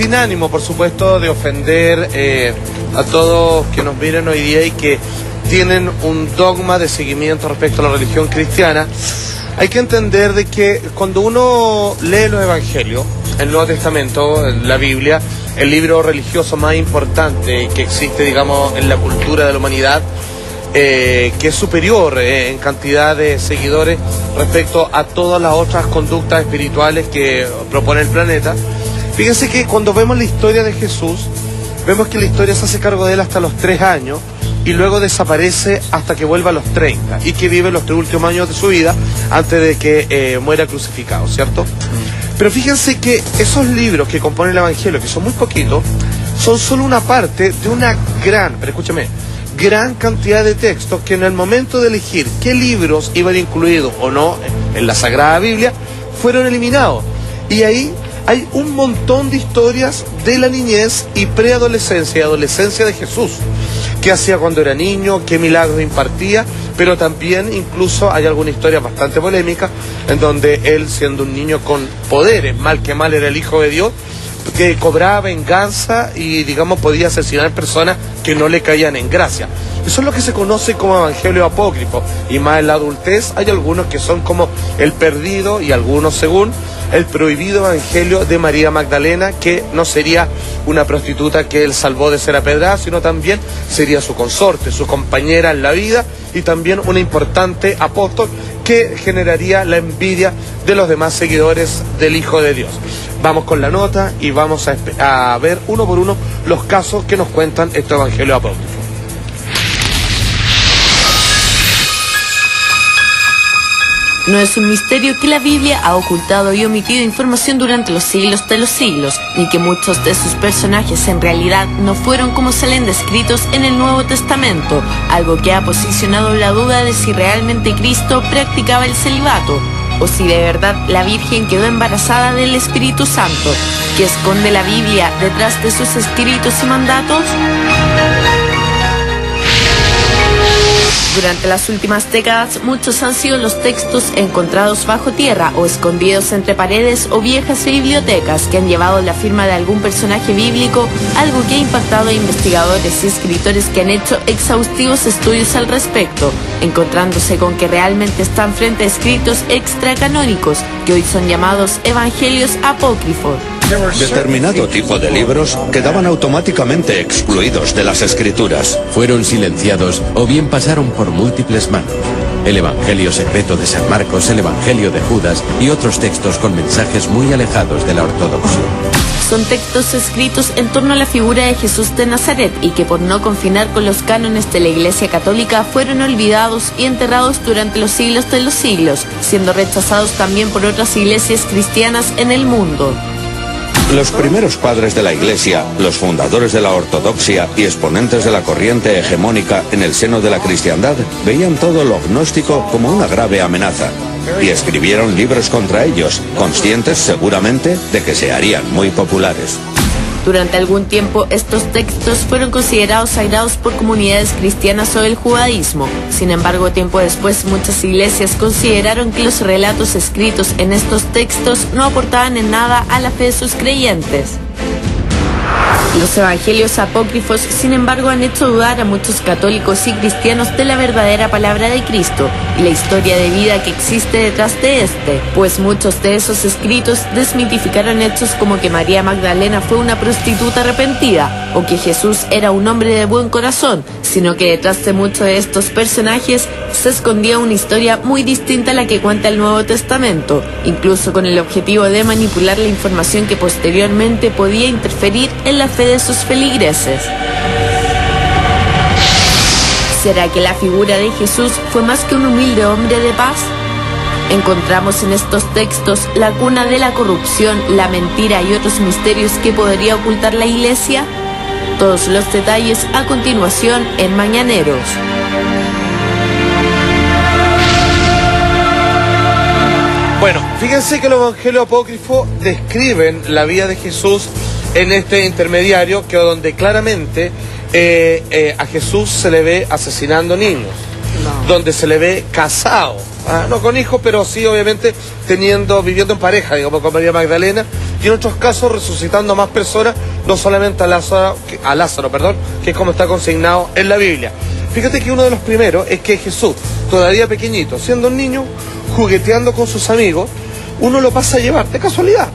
sin ánimo, por supuesto, de ofender a todos que nos miren hoy día y que tienen un dogma de seguimiento respecto a la religión cristiana, hay que entender de que cuando uno lee los evangelios, el Nuevo Testamento, la Biblia, el libro religioso más importante que existe, digamos, en la cultura de la humanidad, que es superior en cantidad de seguidores respecto a todas las otras conductas espirituales que propone el planeta. Fíjense que cuando vemos la historia de Jesús, vemos que la historia se hace cargo de él hasta los 3 años y luego desaparece hasta que vuelva a los 30 y que vive los 3 últimos años de su vida antes de que muera crucificado, ¿cierto? Pero fíjense que esos libros que componen el Evangelio, que son muy poquitos, son solo una parte de una gran, pero escúchame, gran cantidad de textos que en el momento de elegir qué libros iban incluidos o no en la Sagrada Biblia, fueron eliminados. Y ahí hay un montón de historias de la niñez y preadolescencia y adolescencia de Jesús. Qué hacía cuando era niño, qué milagros impartía, pero también incluso hay alguna historia bastante polémica en donde él, siendo un niño con poderes, mal que mal era el Hijo de Dios, que cobraba venganza y, digamos, podía asesinar personas que no le caían en gracia. Eso es lo que se conoce como evangelio apócrifo, y más en la adultez hay algunos que son como el perdido y algunos según el prohibido evangelio de María Magdalena, que no sería una prostituta que él salvó de ser apedrada, sino también sería su consorte, su compañera en la vida y también una importante apóstol que generaría la envidia de los demás seguidores del Hijo de Dios. Vamos con la nota y vamos a ver uno por uno los casos que nos cuentan estos evangelios apócrifos. No es un misterio que la Biblia ha ocultado y omitido información durante los siglos de los siglos, ni que muchos de sus personajes en realidad no fueron como salen descritos en el Nuevo Testamento, algo que ha posicionado la duda de si realmente Cristo practicaba el celibato, o si de verdad la Virgen quedó embarazada del Espíritu Santo. ¿Qué esconde la Biblia detrás de sus escritos y mandatos? Durante las últimas décadas, muchos han sido los textos encontrados bajo tierra o escondidos entre paredes o viejas bibliotecas que han llevado la firma de algún personaje bíblico, algo que ha impactado a investigadores y escritores que han hecho exhaustivos estudios al respecto, encontrándose con que realmente están frente a escritos extracanónicos, que hoy son llamados evangelios apócrifos. Determinado tipo de libros quedaban automáticamente excluidos de las escrituras. Fueron silenciados o bien pasaron por múltiples manos. El Evangelio secreto de San Marcos, el Evangelio de Judas y otros textos con mensajes muy alejados de la ortodoxia. Son textos escritos en torno a la figura de Jesús de Nazaret y que por no confinar con los cánones de la Iglesia Católica fueron olvidados y enterrados durante los siglos de los siglos, siendo rechazados también por otras iglesias cristianas en el mundo. Los primeros padres de la Iglesia, los fundadores de la ortodoxia y exponentes de la corriente hegemónica en el seno de la cristiandad, veían todo lo gnóstico como una grave amenaza y escribieron libros contra ellos, conscientes seguramente de que se harían muy populares. Durante algún tiempo, estos textos fueron considerados sagrados por comunidades cristianas o del judaísmo. Sin embargo, tiempo después, muchas iglesias consideraron que los relatos escritos en estos textos no aportaban en nada a la fe de sus creyentes. Los evangelios apócrifos, sin embargo, han hecho dudar a muchos católicos y cristianos de la verdadera palabra de Cristo y la historia de vida que existe detrás de este, pues muchos de esos escritos desmitificaron hechos como que María Magdalena fue una prostituta arrepentida o que Jesús era un hombre de buen corazón, sino que detrás de muchos de estos personajes se escondía una historia muy distinta a la que cuenta el Nuevo Testamento, incluso con el objetivo de manipular la información que posteriormente podía interferir en la fe de sus feligreses. ¿Será que la figura de Jesús fue más que un humilde hombre de paz? Encontramos en estos textos la cuna de la corrupción, la mentira y otros misterios que podría ocultar la Iglesia. Todos los detalles a continuación en Mañaneros. Bueno, fíjense que los evangelios apócrifos describen la vida de Jesús en este intermediario, que donde claramente a Jesús se le ve asesinando niños, donde se le ve casado, no con hijos, pero sí obviamente viviendo en pareja, digamos, con María Magdalena, y en otros casos resucitando a más personas, no solamente a Lázaro, que es como está consignado en la Biblia. Fíjate que uno de los primeros es que Jesús, todavía pequeñito, siendo un niño, jugueteando con sus amigos, uno lo pasa a llevar de casualidad.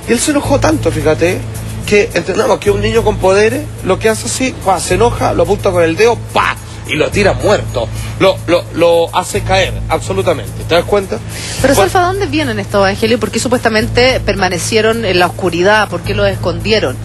Y él se enojó tanto, fíjate, que entendamos que un niño con poderes lo que hace así, se enoja, lo apunta con el dedo, ¡pa! Y lo tira muerto, lo hace caer, absolutamente, ¿te das cuenta? Pero Salfa, ¿de dónde vienen estos evangelios? ¿Por qué supuestamente permanecieron en la oscuridad? ¿Por qué los escondieron?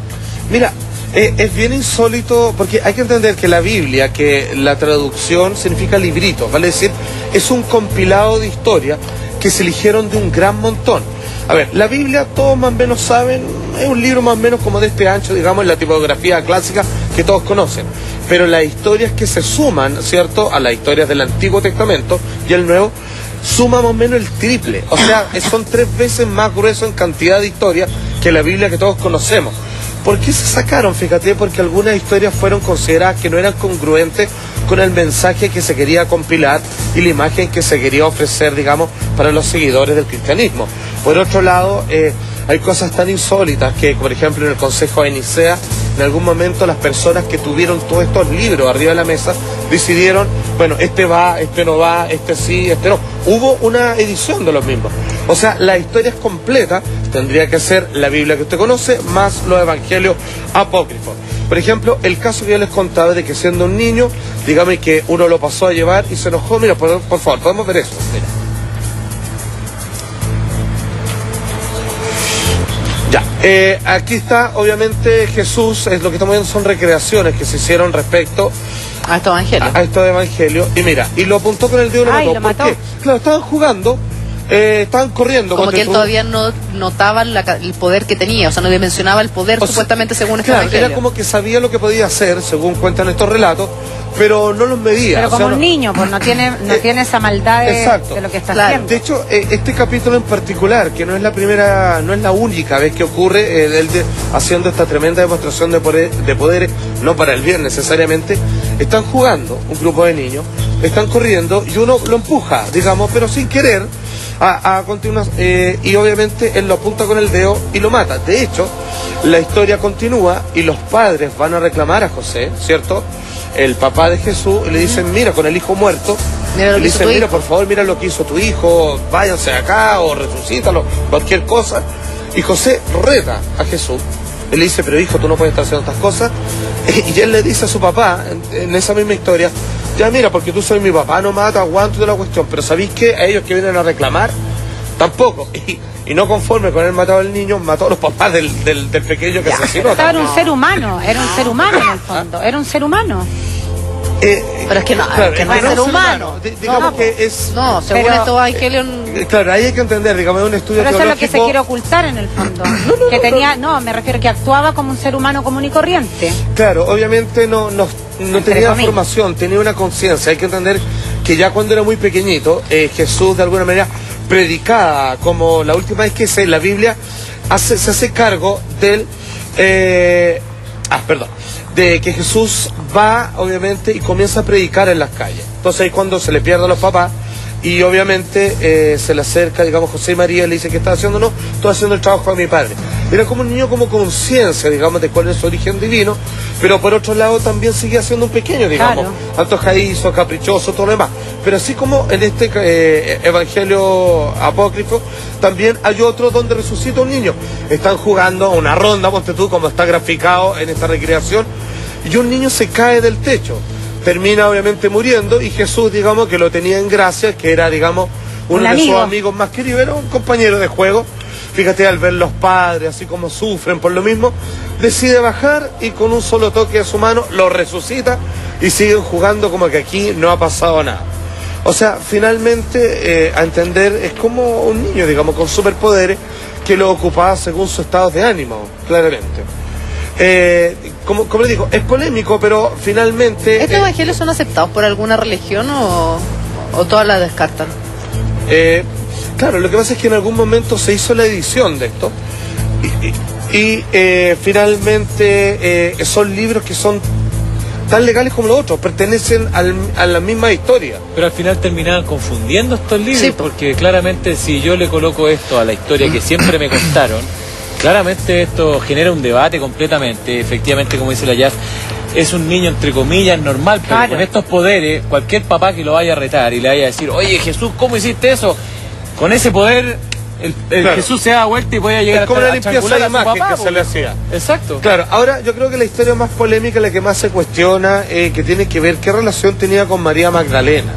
Mira, es bien insólito, porque hay que entender que la Biblia, que la traducción significa librito, vale decir, es un compilado de historias que se eligieron de un gran montón. A ver, la Biblia, todos más o menos saben, es un libro más o menos como de este ancho, digamos, en la tipografía clásica que todos conocen. Pero las historias que se suman, ¿cierto?, a las historias del Antiguo Testamento y el Nuevo, suma más o menos el triple. O sea, son 3 veces más grueso en cantidad de historias que la Biblia que todos conocemos. ¿Por qué se sacaron? Fíjate, porque algunas historias fueron consideradas que no eran congruentes con el mensaje que se quería compilar y la imagen que se quería ofrecer, digamos, para los seguidores del cristianismo. Por otro lado, hay cosas tan insólitas que, por ejemplo, en el Consejo de Nicea, en algún momento las personas que tuvieron todos estos libros arriba de la mesa decidieron, bueno, este va, este no va, este sí, este no. Hubo una edición de los mismos. O sea, las historias completas tendría que ser la Biblia que usted conoce, más los evangelios apócrifos. Por ejemplo, el caso que yo les contaba de que siendo un niño, dígame que uno lo pasó a llevar y se enojó. Mira, por favor, podemos ver eso. Mira. Ya, aquí está, obviamente, Jesús, es lo que estamos viendo son recreaciones que se hicieron respecto a estos evangelios. A estos evangelios. Y mira, y lo apuntó con el dedo y lo mató. ¿Por qué? Claro, estaban jugando. Estaban corriendo. Como que él todavía no notaba el poder que tenía, o sea, no dimensionaba el poder supuestamente según este evangelio. Era como que sabía lo que podía hacer, según cuentan estos relatos, pero no los medía. Pero como un niño, pues no tiene esa maldad de lo que está haciendo. De hecho, este capítulo en particular, que no es la primera, no es la única vez que ocurre, él haciendo esta tremenda demostración de poderes, no para el bien necesariamente, están jugando, un grupo de niños, están corriendo y uno lo empuja, digamos, pero sin querer, a continuar, y obviamente él lo apunta con el dedo y lo mata. De hecho, la historia continúa y los padres van a reclamar a José, ¿cierto?, el papá de Jesús, y le dicen, mira, con el hijo muerto, le dicen, mira, por favor, mira lo que hizo tu hijo, váyanse acá o resucítalo, cualquier cosa. Y José reta a Jesús, y le dice, pero hijo, tú no puedes estar haciendo estas cosas. Y él le dice a su papá, en esa misma historia, ya mira, porque tú soy mi papá, no mata, aguanto de la cuestión, pero ¿sabéis qué? A ellos que vienen a reclamar, tampoco. Y no conforme con él matado al niño, mató a los papás del pequeño que asesinó. Era un ser humano en el fondo, era un ser humano. Pero es que no, claro, que no es ser humano. Digamos que es... No, según estos evangelios... Claro, ahí hay que entender, digamos, es un estudio pero teológico... eso es lo que se quiere ocultar en el fondo. Me refiero que actuaba como un ser humano común y corriente. Claro, obviamente no tenía formación, tenía una conciencia. Hay que entender que ya cuando era muy pequeñito, Jesús de alguna manera predicaba, como la última vez que la Biblia se hace cargo del... de que Jesús va, obviamente, y comienza a predicar en las calles. Entonces ahí cuando se le pierde a los papás, y obviamente se le acerca, digamos, José y María, y le dice, ¿qué está haciendo? No, estoy haciendo el trabajo de mi padre. Era como un niño como conciencia, digamos, de cuál es su origen divino, pero por otro lado también seguía siendo un pequeño, digamos, antojadizo, caprichoso, todo lo demás. Pero así como en este evangelio apócrifo, también hay otro donde resucita un niño. Están jugando una ronda, ponte tú, como está graficado en esta recreación, y un niño se cae del techo. Termina obviamente muriendo, y Jesús, digamos, que lo tenía en gracia, que era, digamos, uno de sus amigos más queridos, era un compañero de juego. Fíjate, al ver los padres así como sufren por lo mismo, decide bajar y con un solo toque de su mano lo resucita y siguen jugando como que aquí no ha pasado nada. O sea, finalmente, a entender, es como un niño, digamos, con superpoderes que lo ocupaba según su estado de ánimo, claramente. Como le digo, es polémico, pero finalmente... ¿Estos evangelios son aceptados por alguna religión o todas las descartan? Claro, lo que pasa es que en algún momento se hizo la edición de esto y finalmente son libros que son tan legales como los otros, pertenecen a la misma historia. Pero al final terminaban confundiendo estos libros, sí, porque claramente si yo le coloco esto a la historia que siempre me contaron, Claramente esto genera un debate completamente. Efectivamente, como dice la Jazz, es un niño entre comillas normal, pero Claro. con estos poderes, cualquier papá que lo vaya a retar y le vaya a decir, oye Jesús, ¿cómo hiciste eso? Con ese poder, el Claro. Jesús se da vuelta y puede llegar Es como hasta una limpieza estrangular de a su imagen papá, que se le hacía. Exacto. Claro, ahora yo creo que la historia más polémica, la que más se cuestiona, que tiene que ver qué relación tenía con María Magdalena.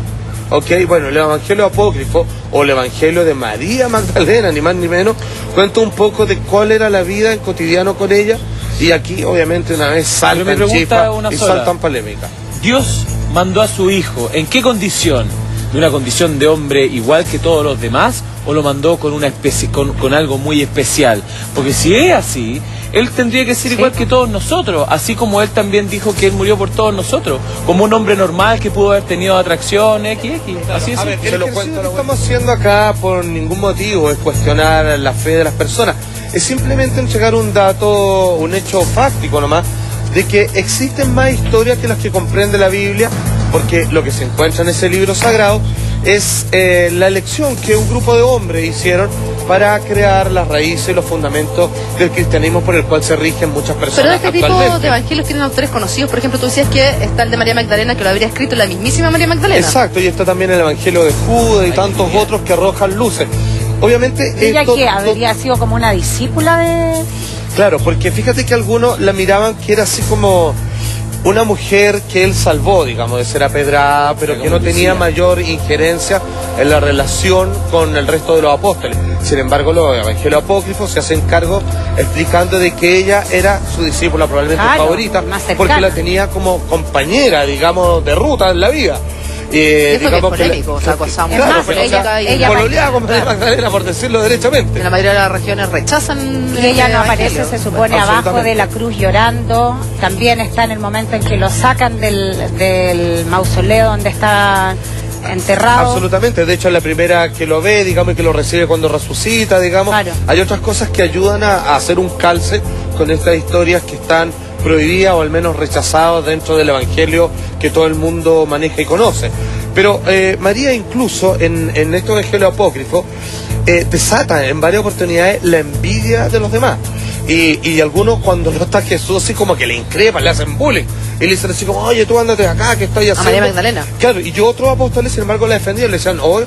Ok, bueno, el Evangelio apócrifo o el Evangelio de María Magdalena, ni más ni menos, cuenta un poco de cuál era la vida en cotidiano con ella, y aquí obviamente una vez Pero mi saltan pregunta chispas es una y sola. saltan polémicas. Dios mandó a su hijo, ¿en qué condición? ¿De una condición de hombre igual que todos los demás? ¿O lo mandó con una especie, con algo muy especial? Porque si es así, él tendría que ser igual que todos nosotros, así como él también dijo que él murió por todos nosotros, como un hombre normal que pudo haber tenido atracción, XX, así es. A ver, el ejercicio que estamos haciendo acá por ningún motivo es cuestionar la fe de las personas, es simplemente entregar un dato, un hecho fáctico nomás, de que existen más historias que las que comprende la Biblia, porque lo que se encuentra en ese libro sagrado es la elección que un grupo de hombres hicieron para crear las raíces y los fundamentos del cristianismo por el cual se rigen muchas personas. Pero de este tipo actualmente. de evangelios tienen autores conocidos. Por ejemplo, tú decías que está el de María Magdalena, que lo habría escrito la mismísima María Magdalena. Exacto, y está también el Evangelio de Judas y tantos otros que arrojan luces. Obviamente ¿Ella esto- que habría sido como una discípula de...? Claro, porque fíjate que algunos la miraban que era así como una mujer que él salvó, digamos, de ser apedrada, pero que no tenía mayor injerencia en la relación con el resto de los apóstoles. Sin embargo, los evangelios apócrifos se hacen cargo explicando de que ella era su discípula probablemente Claro, favorita, más cercana. porque la tenía como compañera, digamos, de ruta en la vida. Y esto que es digamos que polémico, o sea, cosa muy Es más, polémica ella pololeaba con María Magdalena, por decirlo derechamente. en la mayoría de las regiones rechazan. Y ella no evangelio. aparece, se supone, abajo de la cruz llorando. También está en el momento en que lo sacan del mausoleo donde está enterrado. Absolutamente, de hecho es la primera que lo ve, digamos, y que lo recibe cuando resucita, digamos. Claro. Hay otras cosas que ayudan a hacer un calce con estas historias que están prohibidas o al menos rechazadas dentro del Evangelio que todo el mundo maneja y conoce. Pero María incluso en estos evangelios apócrifos desata en varias oportunidades la envidia de los demás. Y algunos cuando no está Jesús así como que le increpan, le hacen bullying. Y le dicen así como, oye, tú ándate de acá, ¿qué estás haciendo? María Magdalena. Claro, y yo otros apóstoles, sin embargo, la defendían, le decían, oh,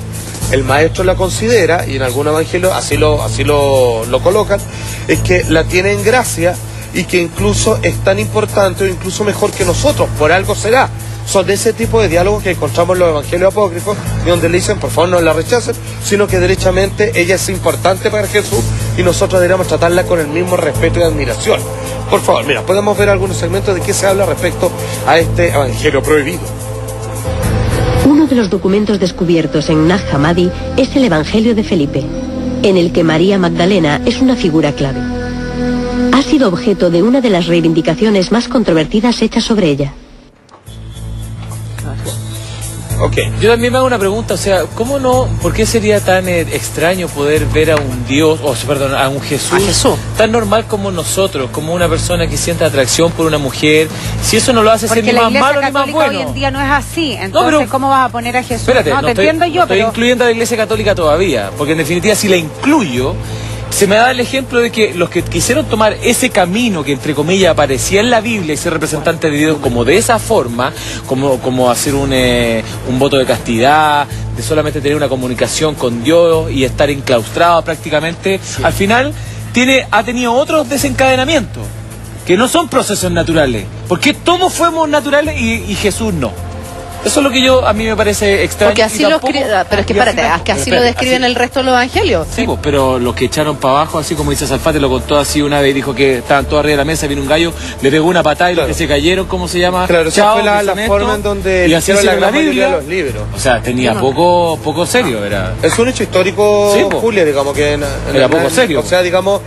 el maestro la considera, y en algún evangelio así lo colocan, es que la tiene en gracia y que incluso es tan importante o incluso mejor que nosotros, por algo será. Son de ese tipo de diálogos que encontramos en los evangelios apócrifos, y donde le dicen, por favor, no la rechacen, sino que derechamente ella es importante para Jesús y nosotros deberíamos tratarla con el mismo respeto y admiración. Por favor, mira, podemos ver algunos segmentos de qué se habla respecto a este evangelio prohibido. Uno de los documentos descubiertos en Nag Hammadi es el Evangelio de Felipe, en el que María Magdalena es una figura clave. Ha sido objeto de una de las reivindicaciones más controvertidas hechas sobre ella. Ok. Yo también me hago una pregunta, o sea, ¿cómo no, por qué sería tan extraño poder ver a un Dios, perdón, a un Jesús, tan normal como nosotros, como una persona que siente atracción por una mujer, si eso no lo hace ser Porque ni la más Iglesia malo ni más Católica bueno? hoy en día no es así. Entonces, pero- ¿cómo vas a poner a Jesús? Espérate, no, te estoy, entiendo yo, no estoy pero... incluyendo a la Iglesia Católica todavía, porque en definitiva si la incluyo, se me da el ejemplo de que los que quisieron tomar ese camino que entre comillas aparecía en la Biblia y ser representante de Dios como de esa forma, como hacer un voto de castidad, de solamente tener una comunicación con Dios y estar enclaustrado prácticamente, al final ha tenido otros desencadenamientos que no son procesos naturales, porque todos fuimos naturales y Jesús no. Eso es lo que a mí me parece extraño. Porque así y lo tampoco- pero es que y así espérate, tampoco- es que así pero lo espérate, describen así- el resto de los evangelios. Sí, pues, pero los que echaron para abajo, así como dice Salfate, lo contó así una vez, dijo que estaban todos arriba de la mesa, vino un gallo, le pegó una patada y Claro. los que se cayeron, ¿cómo se llama? Claro, esa Chao, fue la que son forma estos, en donde y así hicieron la hicieron gran mayoría Biblia. de los libros. O sea, tenía poco serio, era. Es un hecho histórico, Sí, po. Julia, digamos que... Era poco serio. O sea, digamos,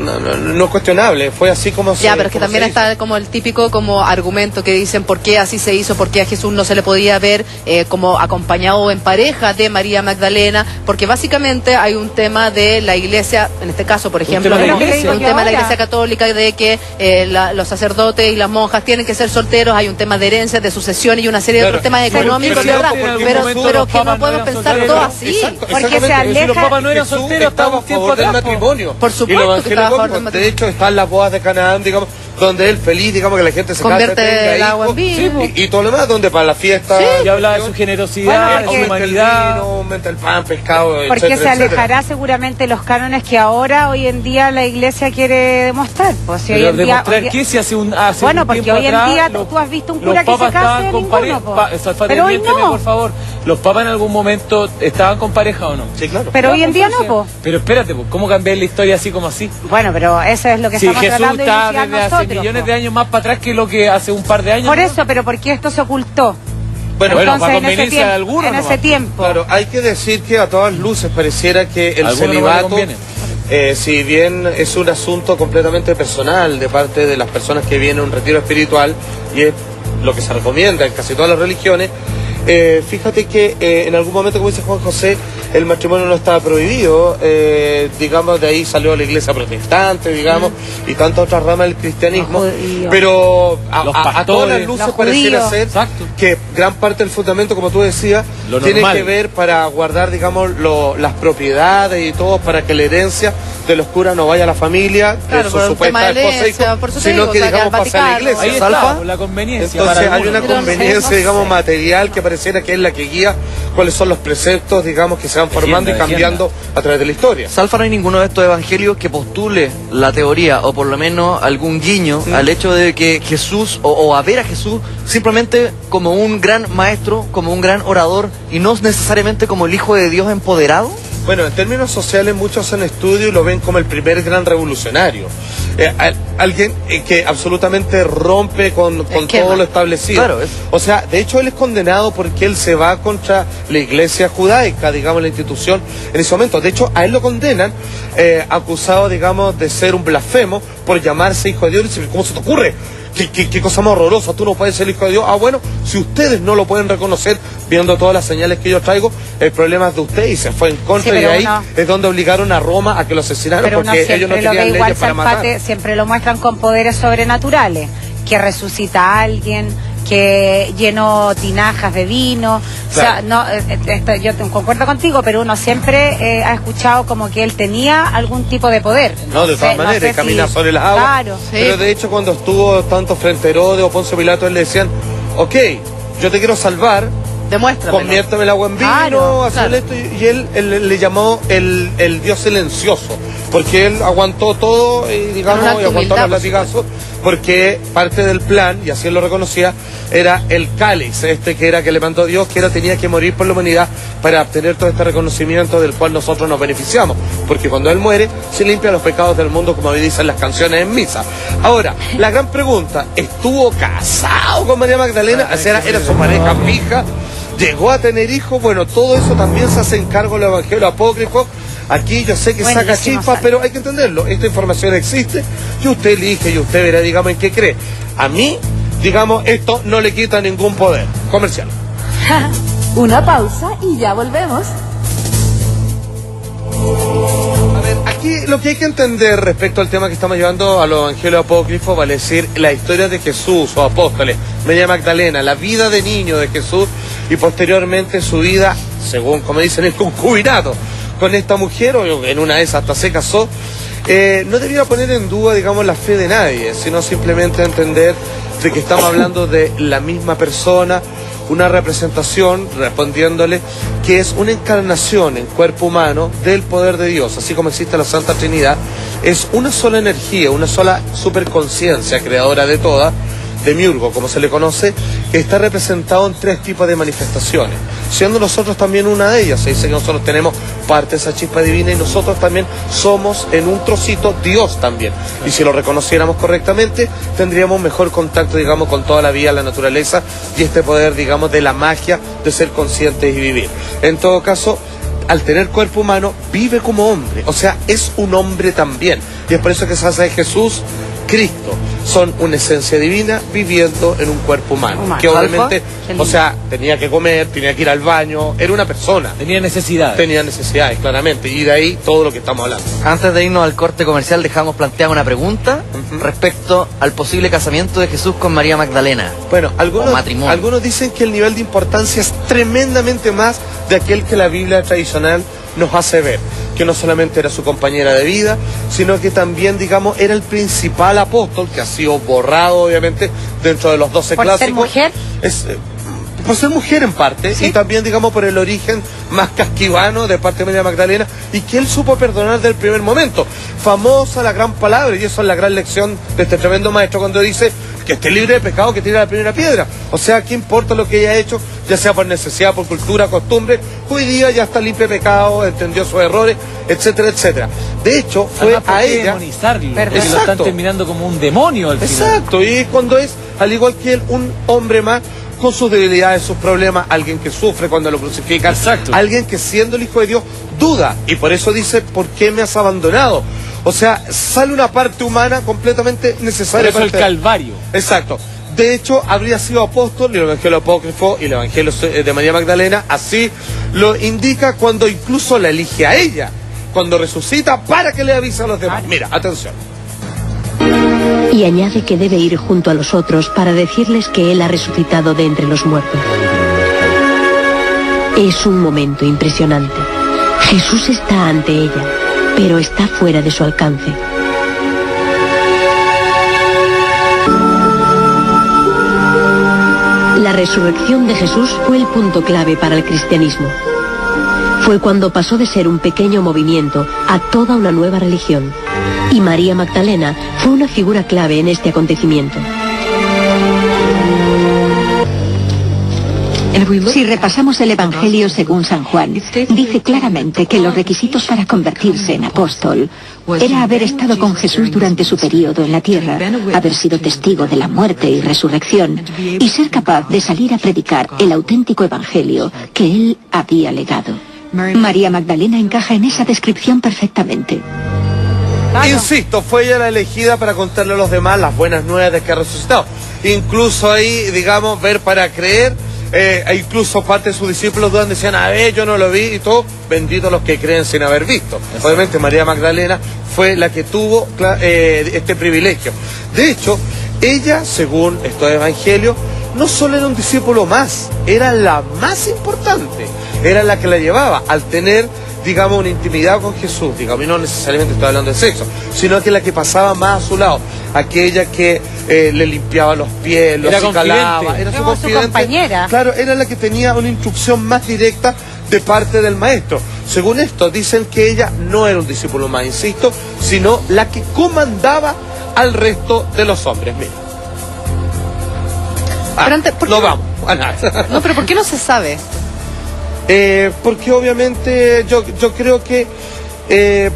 no es cuestionable, fue así como se Ya, pero es que como también se hizo. está como el típico como argumento que dicen por qué así se hizo, por qué a Jesús no se le podía ver como acompañado o en pareja de María Magdalena, porque básicamente hay un tema de la iglesia, en este caso, por ejemplo, tema de la un iglesia. tema de la iglesia católica de que los sacerdotes y las monjas tienen que ser solteros, hay un tema de herencia, de sucesión y una serie de Claro. otros temas económicos, pero ¿verdad? en algún Pero momento que los no papas no podemos eran pensar solteros. todo así. Porque se Exactamente. Si los papas no eran Jesús solteros, estaba hasta un a tiempo favor del atrás, po. matrimonio. Por supuesto Y los que evangelios estaba a favor del de matrimonio. hecho, están las bodas de Canaán, digamos, donde él feliz, digamos, que la gente se Convierte casa, tenga el agua en hijos, vino. y todo lo demás, donde para la fiesta... Y habla de su generosidad, Bueno, de su porque- humanidad. Aumenta el pan, pescado, Porque etcétera, se etcétera. alejará seguramente los cánones que ahora, hoy en día, la iglesia quiere demostrar. Pues, si hoy Pero en día, demostrar hoy día- qué si hace un hace Bueno, un porque tiempo hoy en atrás, día los- tú has visto un los cura que se papas case, estaban con ninguno, po. Pero hoy no. por favor. ¿Los papas en algún momento estaban con pareja o no? Sí, claro. Pero hoy en día no, Entonces, po. Pero espérate, po, ¿cómo cambiar la historia así como así? Bueno, pero eso es lo que Si estamos Jesús tratando de está iniciar desde hace nosotros, millones po. de años más para atrás que lo que hace un par de años. Por ¿no? eso, pero ¿por qué esto se ocultó? Bueno, Bueno, Entonces, para en ese conveniencia tiempo, de algunos en ese nomás. tiempo. Claro, hay que decir que a todas luces pareciera que el A algunos no le celibato, conviene. si bien es un asunto completamente personal de parte de las personas que vienen a un retiro espiritual, y es lo que se recomienda en casi todas las religiones, fíjate que en algún momento, como dice Juan José, el matrimonio no estaba prohibido, digamos, de ahí salió la iglesia protestante, digamos, y tantas otras ramas del cristianismo, Los judíos. pero Los a todas pastores. las luces Los pareciera judíos. ser Exacto. que gran parte del fundamento, como tú decías, Lo tiene normal. que ver para guardar, digamos, las propiedades y todo, para que la herencia de los curas no vaya a la familia, Claro, de por su un tema supuesta de esposa e herencia, hijo, por eso te sino digo, que o sea, que digamos al pasa a la Vaticano. iglesia. Ahí ¿Salfa? está, la conveniencia. Entonces para hay una algunos. conveniencia, digamos, material que pareciera que es la que guía cuáles son los preceptos, digamos, que se van formando y Defienda, cambiando a través de la historia. Salfa, no hay ninguno de estos evangelios que postule la teoría o por lo menos algún guiño al hecho de que Jesús o a ver a Jesús simplemente como un gran maestro, como un gran orador y no necesariamente como el Hijo de Dios empoderado. Bueno, en términos sociales muchos hacen estudio y lo ven como el primer gran revolucionario. Alguien que absolutamente rompe con Esquema. todo lo establecido. Claro, O sea, de hecho él es condenado porque él se va contra la iglesia judaica, digamos, la institución en ese momento. De hecho, a él lo condenan acusado, digamos, de ser un blasfemo por llamarse hijo de Dios. Y dicen, ¿cómo se te ocurre? ¿Qué cosa más horrorosa? Tú no puedes ser hijo de Dios. Ah, bueno, si ustedes no lo pueden reconocer viendo todas las señales que yo traigo, el problema es de usted, y se fue en contra, Sí, y pero ahí uno- es donde obligaron a Roma a que lo asesinaran, Pero uno porque ellos no siempre lo ve tenían igual, leyes para matar. Salpate, siempre lo muestran con poderes sobrenaturales, que resucita a alguien, que llenó tinajas de vino. O sea, no, yo concuerdo contigo, pero uno siempre ha escuchado como que él tenía algún tipo de poder. No, de todas sé maneras, si- camina sobre las aguas. Claro. Pero de hecho, cuando estuvo tanto frente a Herodes o Poncio Pilato, él le decían, ok, yo te quiero salvar, Demuéstramelo. conviérteme el agua en vino, Claro, hazle claro. esto, y él le llamó el Dios silencioso, porque él aguantó todo, y, Con digamos, una y aguantó humildad, los por latigazos, porque parte del plan, y así él lo reconocía, era el cáliz, que era que le mandó Dios, que era tenía que morir por la humanidad para obtener todo este reconocimiento del cual nosotros nos beneficiamos, porque cuando él muere, se limpia los pecados del mundo, como dicen las canciones en misa. Ahora, la gran pregunta, ¿estuvo casado con María Magdalena? O sea, era su pareja fija, llegó a tener hijos. Bueno, todo eso también se hace en cargo del Evangelio apócrifo. Aquí yo sé que saca Buenísimo, chispas, Sal. pero hay que entenderlo. Esta información existe y usted elige y usted verá, digamos, en qué cree. A mí, digamos, esto no le quita ningún poder comercial. Una pausa y ya volvemos. A ver, aquí lo que hay que entender respecto al tema que estamos llevando a los evangelios apócrifos, vale decir, la historia de Jesús, sus apóstoles, María Magdalena, la vida de niño de Jesús y posteriormente su vida, según como dicen, el concubinato con esta mujer, o en una de esas hasta se casó, no debiera poner en duda, digamos, la fe de nadie, sino simplemente entender de que estamos hablando de la misma persona, una representación, respondiéndole, que es una encarnación en cuerpo humano del poder de Dios, así como existe la Santa Trinidad, es una sola energía, una sola superconciencia creadora de toda, Demiurgo, como se le conoce, que está representado en tres tipos de manifestaciones, siendo nosotros también una de ellas. Se dice que nosotros tenemos parte de esa chispa divina y nosotros también somos en un trocito Dios también. Y si lo reconociéramos correctamente, tendríamos un mejor contacto, digamos, con toda la vida, la naturaleza y este poder, digamos, de la magia de ser conscientes y vivir. En todo caso, al tener cuerpo humano, vive como hombre, o sea, es un hombre también. Y es por eso que se hace de Jesús Cristo. Son una esencia divina viviendo en un cuerpo humano. Que obviamente, o sea, tenía que comer, tenía que ir al baño, era una persona. Tenía necesidades. Tenía necesidades, claramente, y de ahí todo lo que estamos hablando. Antes de irnos al corte comercial, dejamos planteada una pregunta respecto al posible casamiento de Jesús con María Magdalena. Bueno, matrimonio. algunos dicen que el nivel de importancia es tremendamente más de aquel que la Biblia tradicional nos hace ver, que no solamente era su compañera de vida, sino que también, digamos, era el principal apóstol, que ha sido borrado, obviamente, dentro de los 12 clásicos. ¿Por ser mujer? Por ser mujer en parte, ¿sí? Y también, digamos, por el origen más casquivano de parte de María Magdalena, y que él supo perdonar desde el primer momento. Famosa la gran palabra, y eso es la gran lección de este tremendo maestro cuando dice que esté libre de pecado, que tire la primera piedra. O sea, ¿qué importa lo que ella ha hecho? Ya sea por necesidad, por cultura, costumbre, hoy día ya está limpia de pecado, entendió sus errores, etcétera, etcétera. De hecho, fue a ella... Porque lo están terminando como un demonio al final. Exacto, y cuando es, al igual que él, un hombre más, con sus debilidades, sus problemas, alguien que sufre cuando lo crucifican, alguien que siendo el Hijo de Dios duda, y por eso dice, ¿por qué me has abandonado? O sea, sale una parte humana completamente necesaria. Por eso el Calvario. Exacto. De hecho, habría sido apóstol, y el Evangelio Apócrifo y el Evangelio de María Magdalena, así lo indica cuando incluso la elige a ella, cuando resucita, para que le avise a los demás. Mira, atención. Y añade que debe ir junto a los otros para decirles que Él ha resucitado de entre los muertos. Es un momento impresionante. Jesús está ante ella, pero está fuera de su alcance. La resurrección de Jesús fue el punto clave para el cristianismo. Fue cuando pasó de ser un pequeño movimiento a toda una nueva religión. Y María Magdalena fue una figura clave en este acontecimiento. Si repasamos el Evangelio según San Juan, dice claramente que los requisitos para convertirse en apóstol era haber estado con Jesús durante su periodo en la tierra, haber sido testigo de la muerte y resurrección, y ser capaz de salir a predicar el auténtico Evangelio que él había legado. María Magdalena encaja en esa descripción perfectamente. Insisto, fue ella la elegida para contarle a los demás las buenas nuevas de que ha resucitado. Incluso ahí, digamos, ver para creer, e incluso parte de sus discípulos dudan, decían, a ver, yo no lo vi y todo, benditos los que creen sin haber visto. Exacto. Obviamente María Magdalena fue la que tuvo este privilegio. De hecho, ella, según estos evangelios, no solo era un discípulo más, era la más importante, era la que la llevaba al tener, digamos, una intimidad con Jesús, digamos, y no necesariamente estoy hablando de sexo, sino que la que pasaba más a su lado, aquella que le limpiaba los pies, los acicalaba, era su confidente, compañera. Claro, era la que tenía una instrucción más directa de parte del maestro. Según esto, dicen que ella no era un discípulo más, insisto, sino la que comandaba al resto de los hombres. Mira. No vamos a nada. No, pero ¿por qué no se sabe? Porque obviamente yo creo que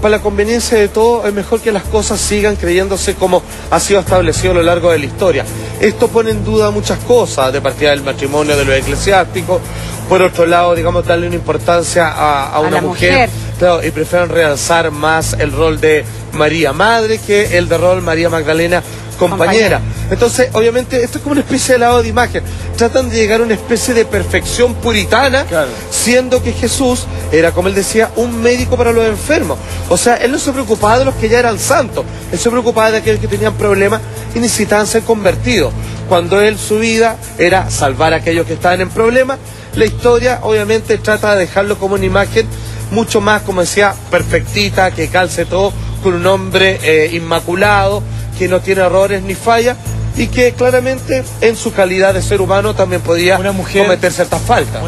para la conveniencia de todo es mejor que las cosas sigan creyéndose como ha sido establecido a lo largo de la historia. Esto pone en duda muchas cosas, de partida del matrimonio de los eclesiásticos, por otro lado, digamos, darle una importancia a una mujer. Claro, y prefieren realzar más el rol de María Madre que el de rol María Magdalena compañera. Entonces, obviamente, esto es como una especie de lavado de imagen. Tratan de llegar a una especie de perfección puritana, siendo que Jesús era, como él decía, un médico para los enfermos. O sea, él no se preocupaba de los que ya eran santos, él se preocupaba de aquellos que tenían problemas y necesitaban ser convertidos. Cuando él, su vida, era salvar a aquellos que estaban en problemas, la historia, obviamente, trata de dejarlo como una imagen mucho más, como decía, perfectita, que calce todo, con un hombre inmaculado, que no tiene errores ni fallas, y que claramente en su calidad de ser humano también podía cometer ciertas faltas.